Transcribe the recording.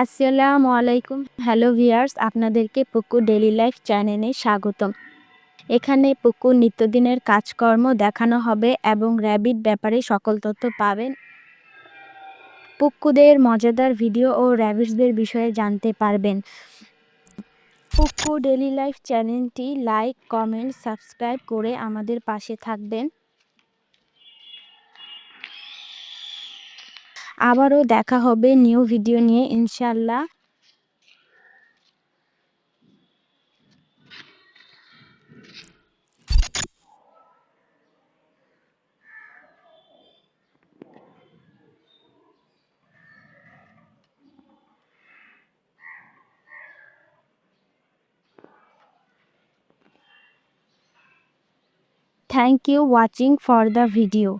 আসসালামু আলাইকুম। Hello viewers, আপনাদেরকে পুকু ডেইলি লাইফ চ্যানেলে স্বাগতম। এখানে পুকুর নিত্যদিনের কাজকর্ম দেখানো হবে এবং র্যাবিট ব্যাপারে সকল তথ্য পাবেন। পুকুদের মজাদার ভিডিও ও র্যাবিটসদের বিষয়ে জানতে পারবেন। পুকু ডেইলি লাইফ চ্যানেলটি লাইক, কমেন্ট, সাবস্ক্রাইব করে আমাদের পাশে থাকবেন। আবারও দেখা হবে নিউ ভিডিও নিয়ে ইনশাআল্লাহ। Thank you watching for the video.